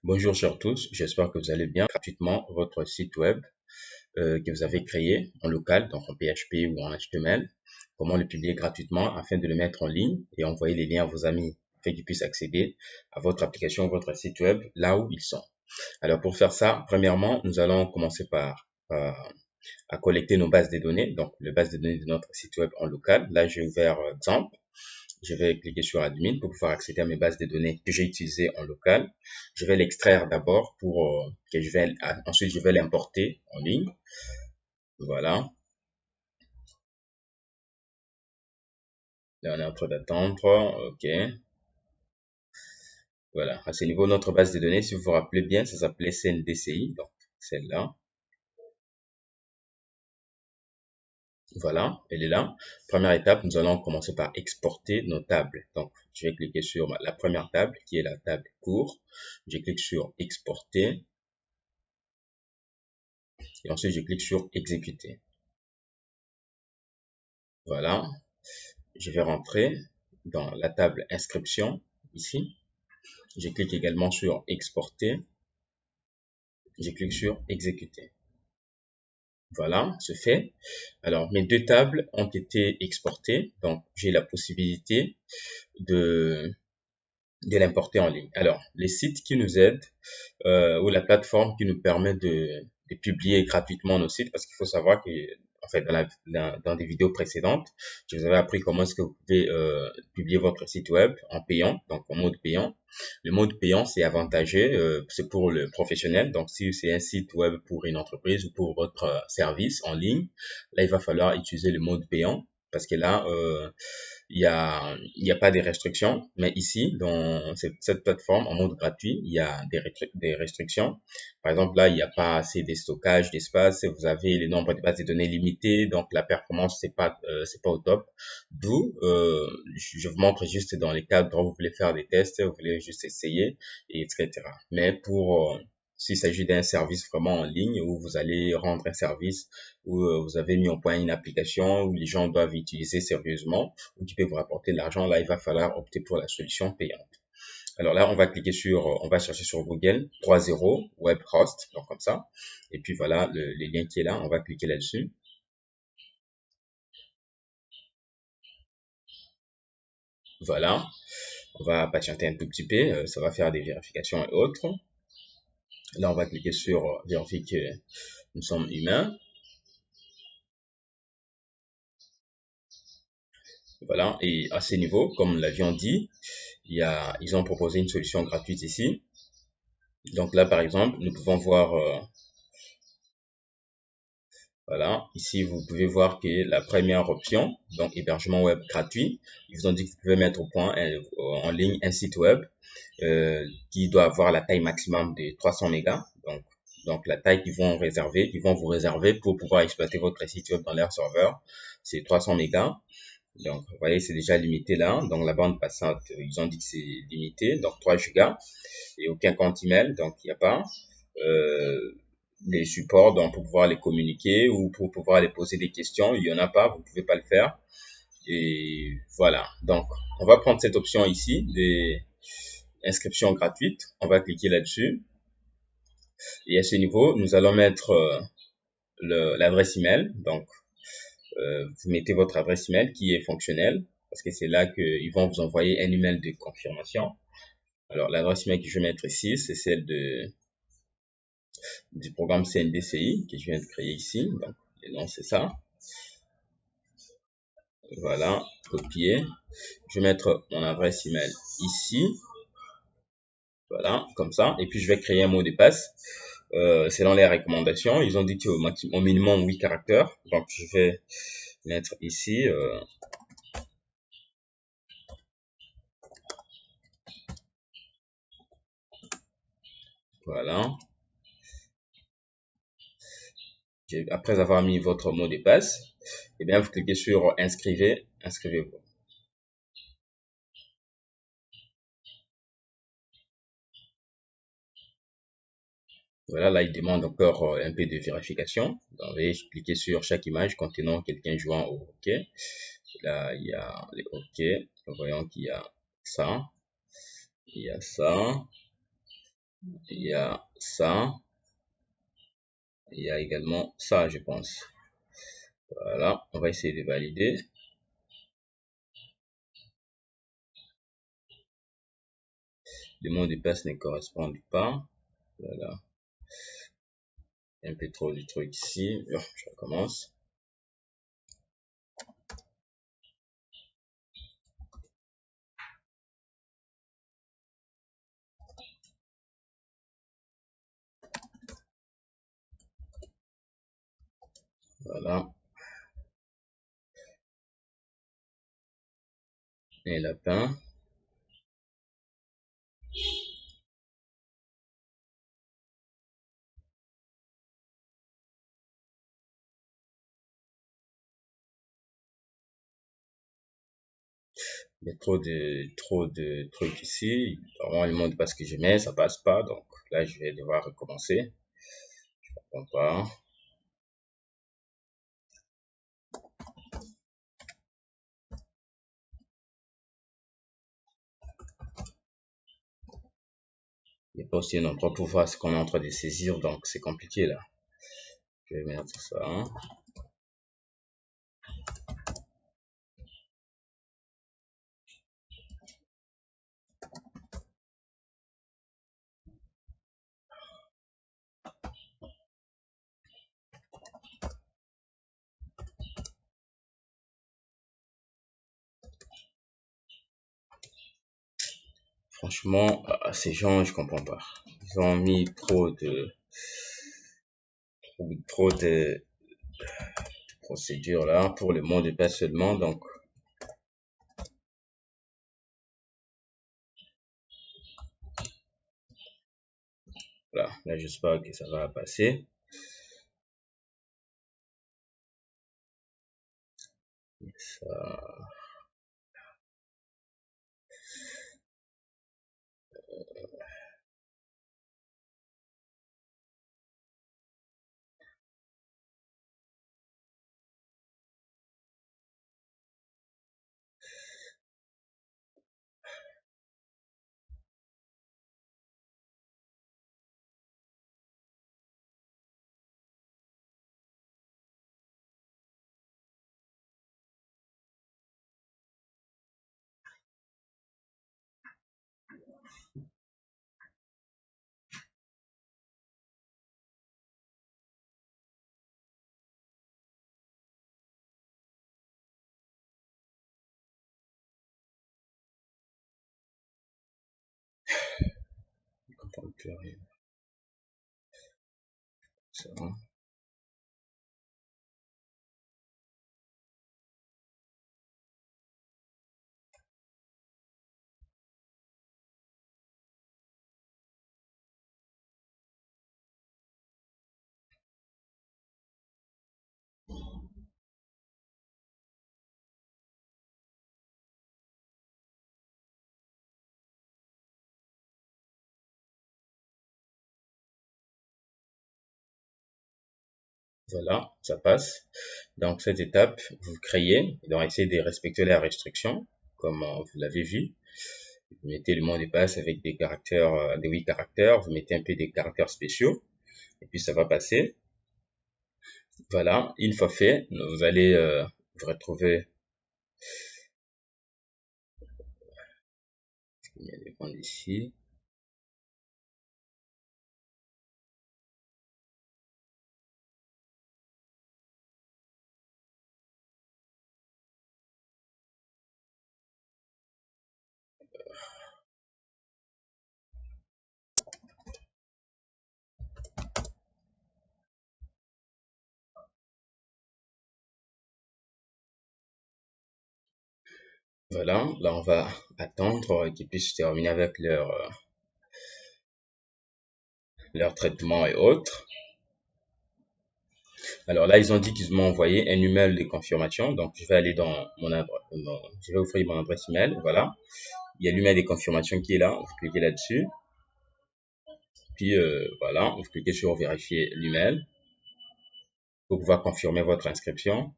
Bonjour chers tous, j'espère que vous allez bien. Gratuitement votre site web que vous avez créé en local, donc en PHP ou en HTML. Comment le publier gratuitement afin de le mettre en ligne et envoyer les liens à vos amis afin qu'ils puissent accéder à votre application, votre site web là où ils sont. Alors pour faire ça, premièrement, nous allons commencer par à collecter nos bases de données, donc les bases de données de notre site web en local. Là, j'ai ouvert XAMPP. Je vais cliquer sur Admin pour pouvoir accéder à mes bases de données que j'ai utilisées en local. Je vais l'extraire d'abord pour que ensuite je vais l'importer en ligne. Voilà. Là, on est en train d'attendre. OK. Voilà. À ce niveau, notre base de données, si vous vous rappelez bien, ça s'appelait CNDCI. Donc, celle-là. Voilà, elle est là. Première étape, nous allons commencer par exporter nos tables. Donc, je vais cliquer sur la première table, qui est la table cours. Je clique sur exporter. Et ensuite, je clique sur exécuter. Voilà. Je vais rentrer dans la table inscription, ici. Je clique également sur exporter. Je clique sur exécuter. Voilà, c'est fait. Alors, mes deux tables ont été exportées. Donc, j'ai la possibilité de l'importer en ligne. Alors, les sites qui nous aident ou la plateforme qui nous permet de publier gratuitement nos sites, parce qu'il faut savoir que en fait dans des vidéos précédentes, je vous avais appris comment est-ce que vous pouvez publier votre site web en payant, donc en mode payant. Le mode payant, c'est avantageux, c'est pour le professionnel. Donc si c'est un site web pour une entreprise ou pour votre service en ligne, là il va falloir utiliser le mode payant parce que là il y a pas de restrictions, mais ici, dans cette plateforme, en mode gratuit, il y a des restrictions. Par exemple, là, il n'y a pas assez de stockage d'espace, vous avez le nombre de bases de données limité, donc la performance, c'est pas au top. D'où, je vous montre juste dans les cas où vous voulez faire des tests, vous voulez juste essayer, et etc. Mais s'il s'agit d'un service vraiment en ligne où vous allez rendre un service, où vous avez mis au point une application où les gens doivent utiliser sérieusement, ou qui peut vous rapporter de l'argent, là, il va falloir opter pour la solution payante. Alors là, on va chercher sur Google 3.0 Web Host, donc comme ça. Et puis voilà, le lien qui est là, on va cliquer là-dessus. Voilà, on va patienter un tout petit peu, ça va faire des vérifications et autres. Là, on va cliquer sur vérifier que nous sommes humains. Voilà, et à ce niveau, comme nous l'avions dit, ils ont proposé une solution gratuite ici. Donc là, par exemple, nous pouvons voir, voilà, ici, vous pouvez voir que la première option, donc hébergement web gratuit, ils vous ont dit que vous pouvez mettre au point en ligne un site web qui doit avoir la taille maximum de 300 mégas. Donc la taille qu'ils vont vous réserver pour pouvoir exploiter votre site web dans leur serveur, c'est 300 mégas. Donc, vous voyez, c'est déjà limité là. Donc, la bande passante, ils ont dit que c'est limité. Donc, 3 gigas et aucun compte email. Donc, il n'y a pas. Euh, les supports, donc, pour pouvoir les communiquer ou pour pouvoir les poser des questions, il n'y en a pas. Vous ne pouvez pas le faire. Et voilà. Donc, on va prendre cette option ici, des inscriptions gratuites. On va cliquer là-dessus. Et à ce niveau, nous allons mettre l'adresse email. Donc, vous mettez votre adresse email qui est fonctionnelle parce que c'est là qu'ils vont vous envoyer un email de confirmation. Alors, l'adresse email que je vais mettre ici, c'est celle du programme CNDCI que je viens de créer ici. Donc, le nom, c'est ça. Voilà, copier. Je vais mettre mon adresse email ici. Voilà, comme ça. Et puis, je vais créer un mot de passe. Selon les recommandations, ils ont dit qu'au minimum 8 caractères. Donc, je vais mettre ici voilà. Après avoir mis votre mot de passe, et bien vous cliquez sur inscrivez-vous. Voilà, là il demande encore un peu de vérification. Donc, vous allez cliquer sur chaque image contenant quelqu'un jouant au hockey. Là il y a les hockey. Voyons qu'il y a ça, il y a ça, Il y a ça. Il y a également ça, je pense. Voilà, on va essayer de valider. Le mot de passe ne correspond pas. Voilà. Un peu trop de trucs ici. Je recommence. Voilà. Un lapin. Il y a trop de trucs ici. Vraiment, le mot de passe que je mets, ça passe pas. Donc là, je vais devoir recommencer. Je comprends pas. Il n'y a pas aussi un endroit pour voir ce qu'on est en train de saisir. Donc c'est compliqué là. Je vais mettre ça. Franchement, ces gens, je comprends pas. Ils ont mis trop de procédures là pour le mot de passe seulement. Donc voilà, là j'espère que ça va passer. Ça, je comprends plus rien. Ça, voilà, ça passe. Donc cette étape, vous créez, donc essayez de respecter la restriction, comme vous l'avez vu. Vous mettez le mot de passe avec des caractères, des 8 caractères, vous mettez un peu des caractères spéciaux, et puis ça va passer. Voilà, une fois fait, vous allez vous retrouver, il y a des points ici. Voilà, là on va attendre qu'ils puissent terminer avec leur traitement et autres. Alors là, ils ont dit qu'ils m'ont envoyé un email de confirmation. Donc, je vais aller dans je vais ouvrir mon adresse email. Voilà. Il y a l'email de confirmation qui est là. Vous cliquez là-dessus. Puis, voilà. Vous cliquez sur vérifier l'email pour pouvoir confirmer votre inscription.